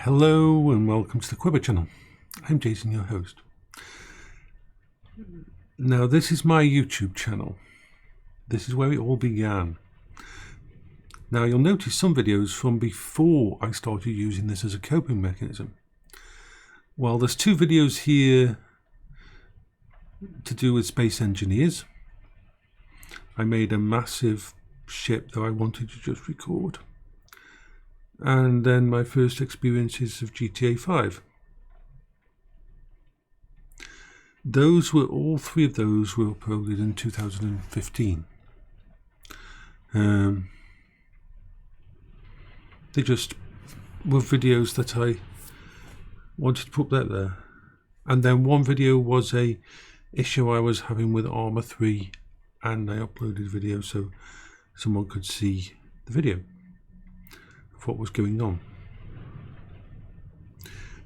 Hello and welcome to the Quiver channel. I'm Jason, your host. Now this is my YouTube channel. This is where it all began. Now you'll notice some videos from before I started using this as a coping mechanism. Well, there's two videos here to do with space engineers. I made a massive ship that I wanted to just record. And then my first experiences of GTA 5. All three of those were uploaded in 2015. They just were videos that I wanted to put out there. And then one video was a issue I was having with Armour 3, and I uploaded video so someone could see the video of what was going on.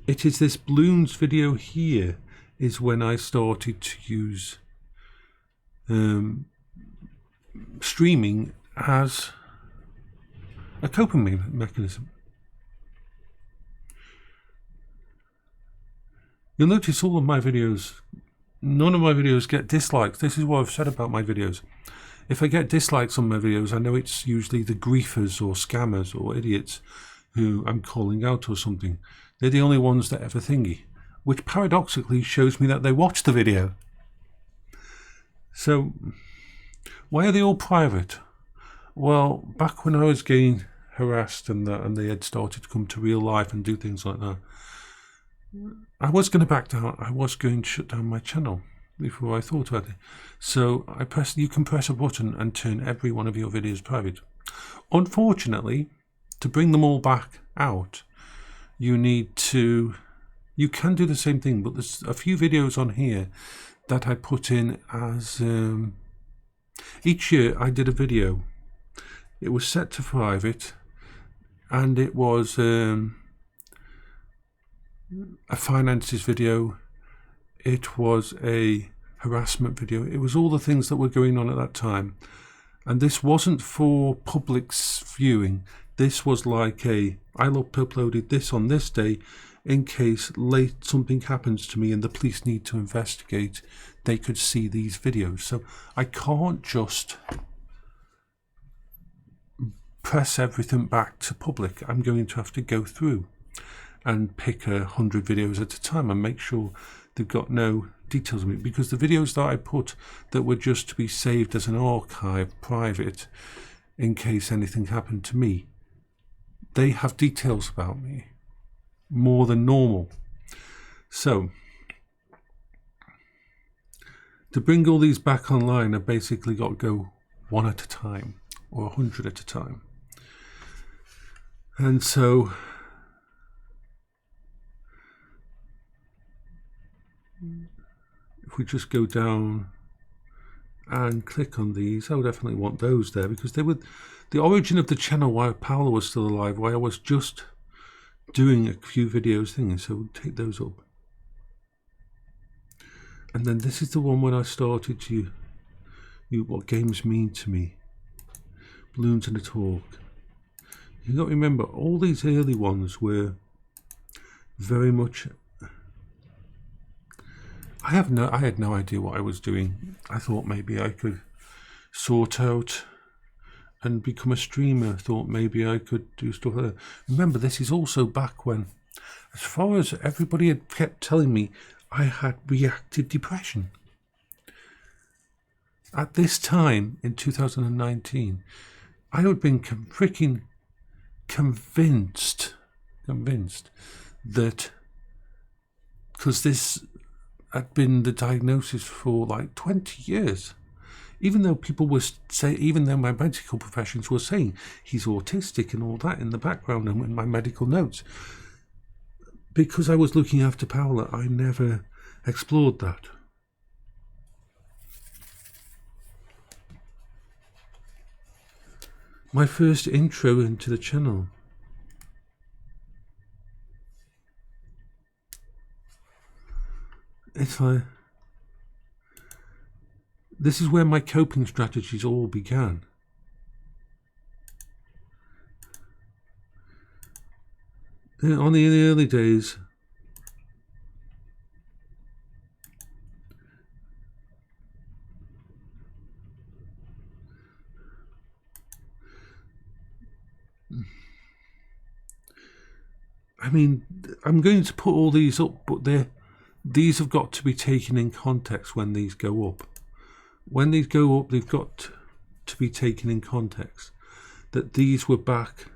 It is this balloons video here is when I started to use streaming as a coping mechanism. You'll notice all of my videos, none of my videos get dislikes. This is what I've said about my videos. If I get dislikes on my videos, I know it's usually the griefers or scammers or idiots who I'm calling out or something. They're the only ones that ever thingy, which paradoxically shows me that they watched the video. So, why are they all private? Well, back when I was getting harassed and they had started to come to real life and do things like that, I was going to back down. I was going to shut down my channel before I thought about it. So you can press a button and turn every one of your videos private. Unfortunately, to bring them all back out, you can do the same thing, but there's a few videos on here that I put in as each year I did a video. It was set to private, and it was a finances video. It was a harassment video. It was all the things that were going on at that time. And this wasn't for public's viewing. This was like I uploaded this on this day in case something happens to me and the police need to investigate. They could see these videos. So I can't just press everything back to public. I'm going to have to go through and pick 100 videos at a time and make sure they've got no details of it, because the videos that I put that were just to be saved as an archive private in case anything happened to me, they have details about me more than normal. So to bring all these back online, I basically got to go one at a time or 100 at a time. And so if we just go down and click on these, I would definitely want those there, because they were the origin of the channel while Paola was still alive, while I was just doing a few videos things. So we'll take those up. And then this is the one when I started to what games mean to me. Balloons and a talk. You got to remember, all these early ones were very much. I had no idea what I was doing. I thought maybe I could sort out and become a streamer. I thought maybe I could do stuff like that. Remember, this is also back when, as far as everybody had kept telling me, I had reactive depression. At this time, in 2019, I had been freaking convinced that, because this had been the diagnosis for like 20 years. Even though even though my medical professions were saying he's autistic and all that in the background and in my medical notes. Because I was looking after Paola, I never explored that. My first intro into the channel. It's like, this is where my coping strategies all began. On the early days, I mean, I'm going to put all these up, but these have got to be taken in context when these go up. When these go up, they've got to be taken in context. That these were back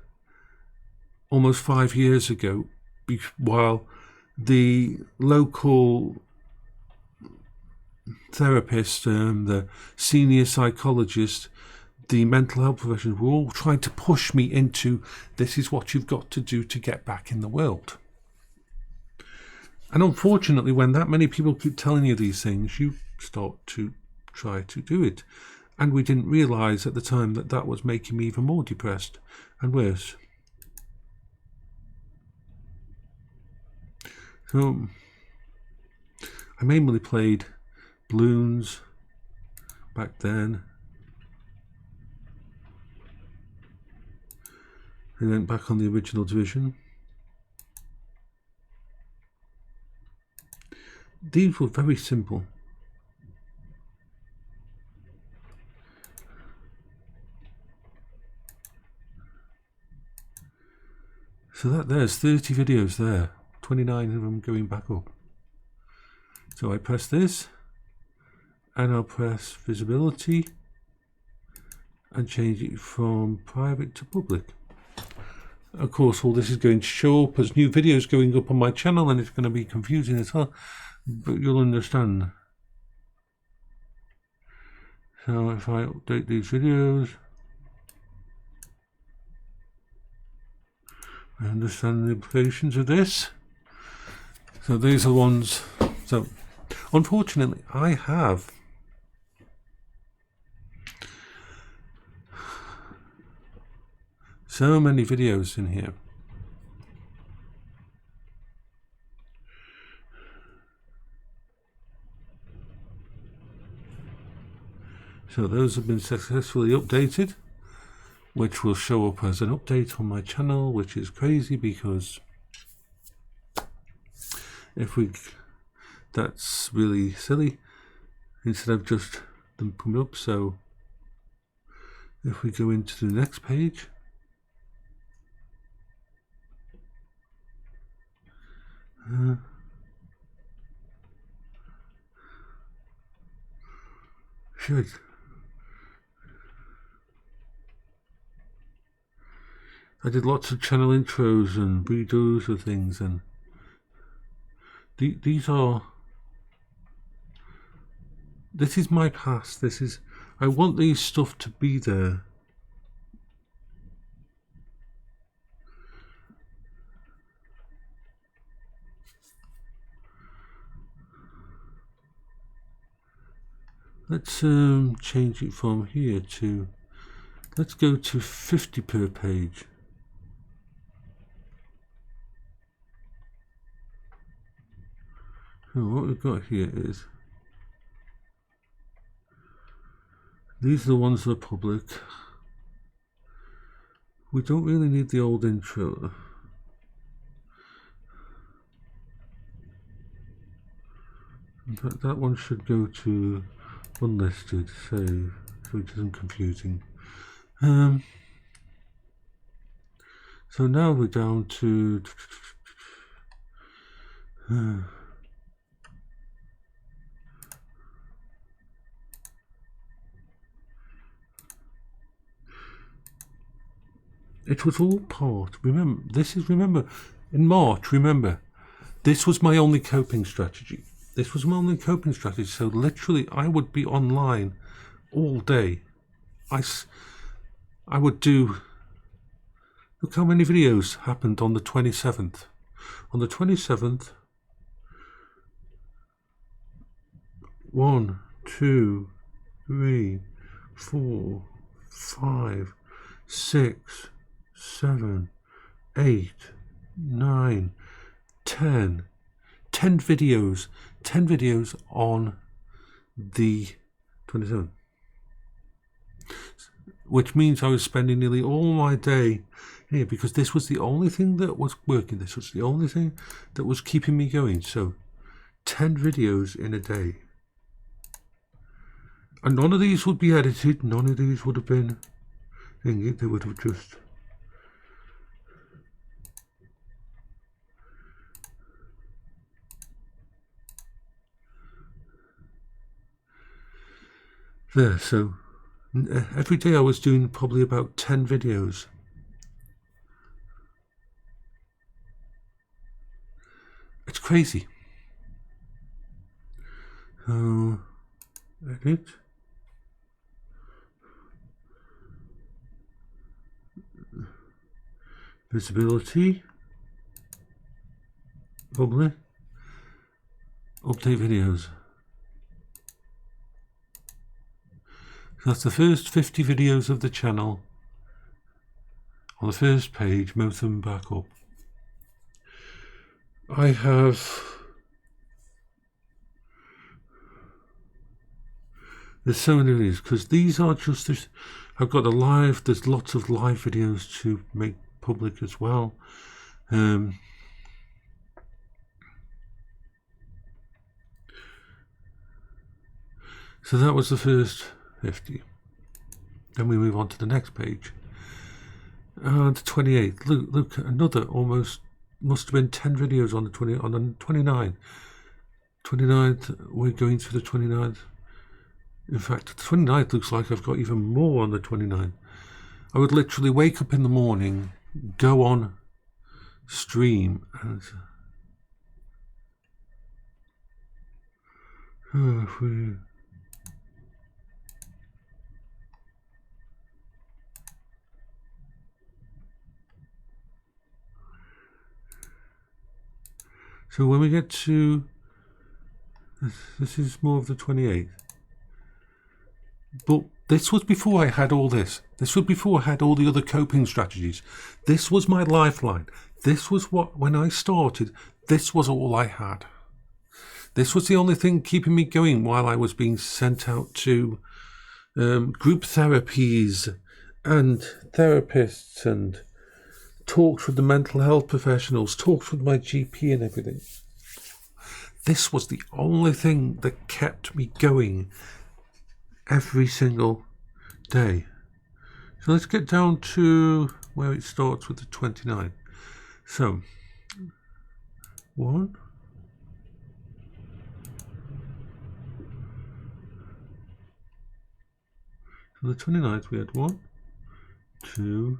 almost 5 years ago, while the local therapist, the senior psychologist, the mental health professionals were all trying to push me into, this is what you've got to do to get back in the world. And unfortunately, when that many people keep telling you these things, you start to try to do it. And we didn't realise at the time that that was making me even more depressed and worse. So I mainly played balloons back then. I went back on the original division. These were very simple. So there's 30 videos there, 29 of them going back up. So I press this, and I'll press visibility, and change it from private to public. Of course, all this is going to show up as new videos going up on my channel, and it's going to be confusing as well, but you'll understand. So if I update these videos, I understand the implications of this. So these are ones. So unfortunately, I have so many videos in here. So those have been successfully updated, which will show up as an update on my channel, which is crazy because that's really silly instead of just them coming up. So if we go into the next page, should. I did lots of channel intros and redos of things, and this is my past. I want these stuff to be there. Let's change it from here to, let's go to 50 per page. So what we've got here is, these are the ones that are public. We don't really need the old intro. In fact, that one should go to unlisted, so it isn't confusing. So now we're down to it was all part. Remember, in March, this was my only coping strategy. So literally, I would be online all day. I would do. Look how many videos happened on the 27th. On the 27th, 1, 2, 3, 4, 5, 6, 7, 8, 9, 10 videos. 10 videos on the 27th. Which means I was spending nearly all my day here, because this was the only thing that was working. This was the only thing that was keeping me going. So 10 videos in a day. And none of these would be edited. None of these would have been thinking. They would have just... there. So every day I was doing probably about 10 videos. It's crazy. So, edit. Visibility. Publish. Update videos. So that's the first 50 videos of the channel. On the first page, move them back up. I have... There's so many of these, because these are just... I've got the live, there's lots of live videos to make public as well. So that was the first 50. Then we move on to the next page. And 28. Look, another almost, must have been 10 videos on the 29th. 29th, we're going through the 29th. In fact, the 29th looks like I've got even more on the 29th. I would literally wake up in the morning, go on stream, and so when we get to this is more of the 28th. But this was before I had all this. This was before I had all the other coping strategies. This was my lifeline. This was what, when I started, this was all I had. This was the only thing keeping me going while I was being sent out to group therapies and therapists and talks with the mental health professionals, talks with my GP and everything. This was the only thing that kept me going every single day. So let's get down to where it starts with the 29th. So, 1, so the 29th we had 1, 2,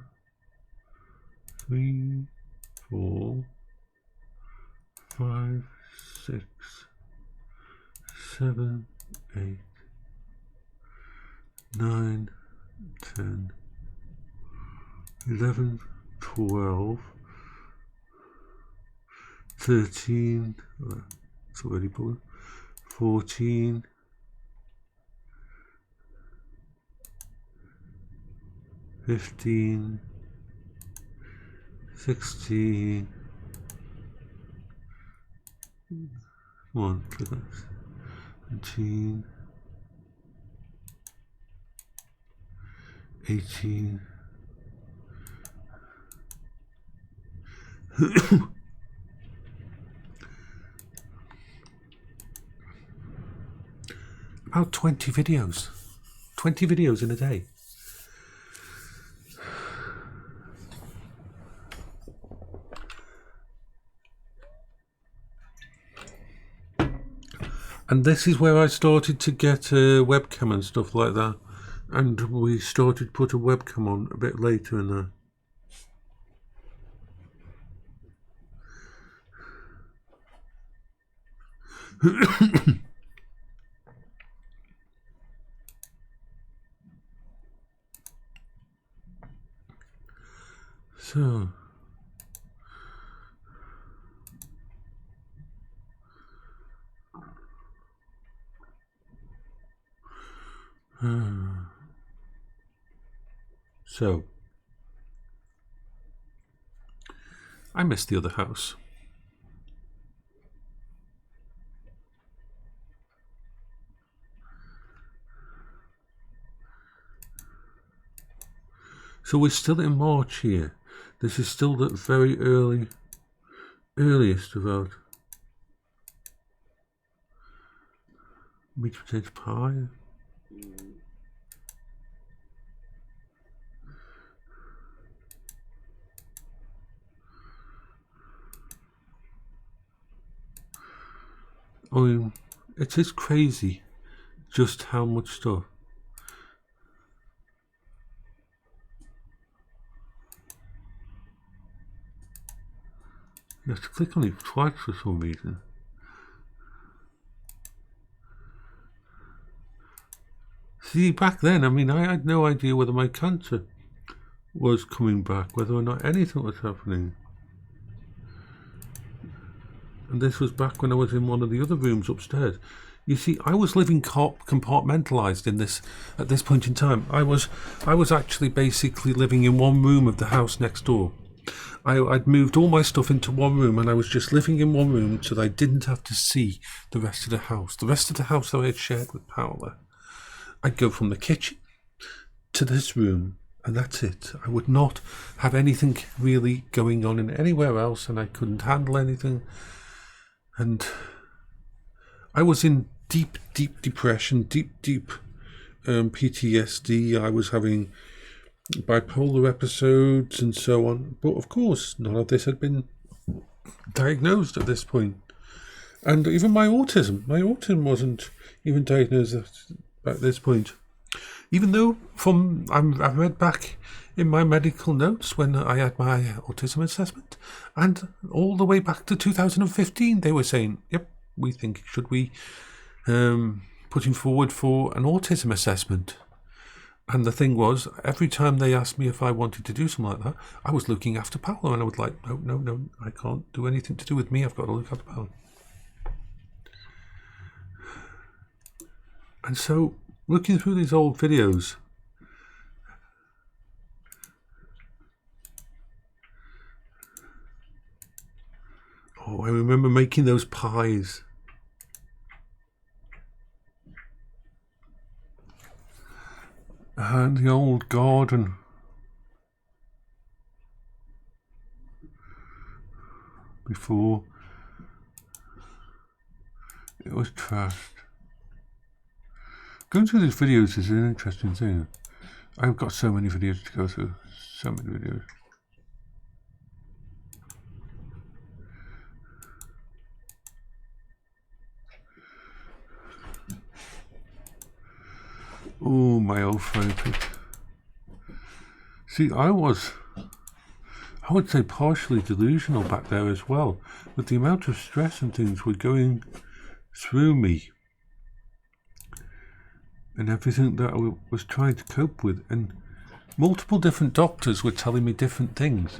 3, 4, 5, 6, 7, 8, 9, 10, 11, 12, 13, it's already put, 14, 15, 16, 17, 18, about 20 videos. 20 videos in a day. And this is where I started to get a webcam and stuff like that. And we started to put a webcam on a bit later in there. So... So, I missed the other house. So we're still in March here. This is still the very earliest about meat potato pie. I mean, it is crazy just how much stuff. You have to click on it twice for some reason. See, back then, I mean, I had no idea whether my cancer was coming back, whether or not anything was happening. And this was back when I was in one of the other rooms upstairs. You see, I was living compartmentalized in this at this point in time. I was actually basically living in one room of the house next door. I'd moved all my stuff into one room, and I was just living in one room so that I didn't have to see the rest of the house. The rest of the house that I had shared with Paola. I'd go from the kitchen to this room, and that's it. I would not have anything really going on in anywhere else, and I couldn't handle anything. And I was in deep depression, deep PTSD. I was having bipolar episodes and so on. But of course, none of this had been diagnosed at this point. And even my autism wasn't even diagnosed at this point. Even though I've read back in my medical notes when I had my autism assessment, and all the way back to 2015, they were saying, yep, we think should we put him forward for an autism assessment. And the thing was, every time they asked me if I wanted to do something like that, I was looking after Paola, and I was like, no, I can't do anything to do with me, I've got to look after Paola. And so, looking through these old videos, I remember making those pies. And the old garden. Before it was trashed. Going through these videos is an interesting thing. I've got so many videos to go through. So many videos. Oh, my old friend. See, I would say partially delusional back there as well, with the amount of stress and things were going through me. And everything that I was trying to cope with. And multiple different doctors were telling me different things.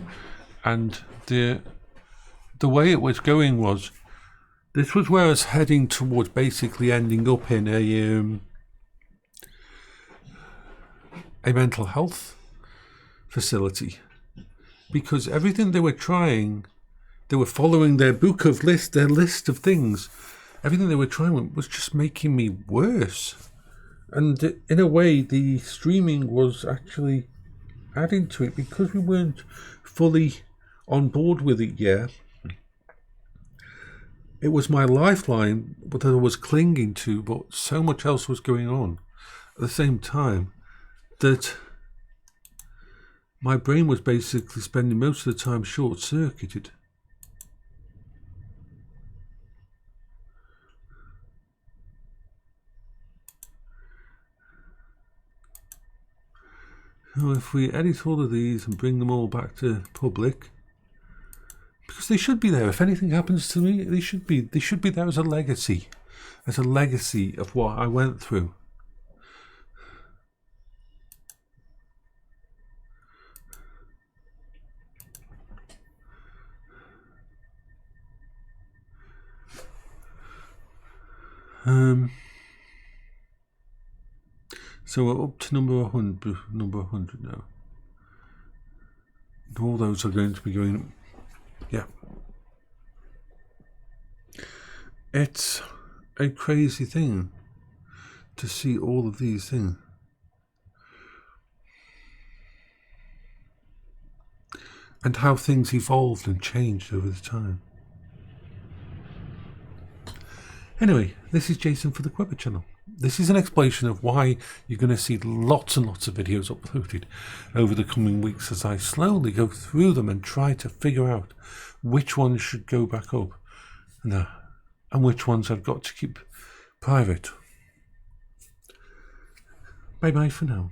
And the way it was going was, this was where I was heading towards basically ending up in a mental health facility, because everything they were trying, they were following their their list of things. Everything they were trying was just making me worse. And in a way, the streaming was actually adding to it, because we weren't fully on board with it yet. It was my lifeline that I was clinging to, but so much else was going on at the same time that my brain was basically spending most of the time short-circuited. So if we edit all of these and bring them all back to public, because they should be there. If anything happens to me, they should be there as a legacy of what I went through. So we're up to number 100 now. All those are going to be going. Yeah. It's a crazy thing to see all of these things. and how things evolved and changed over the time. Anyway, this is Jason for the Quibber channel. This is an explanation of why you're going to see lots and lots of videos uploaded over the coming weeks as I slowly go through them and try to figure out which ones should go back up and which ones I've got to keep private. Bye bye for now.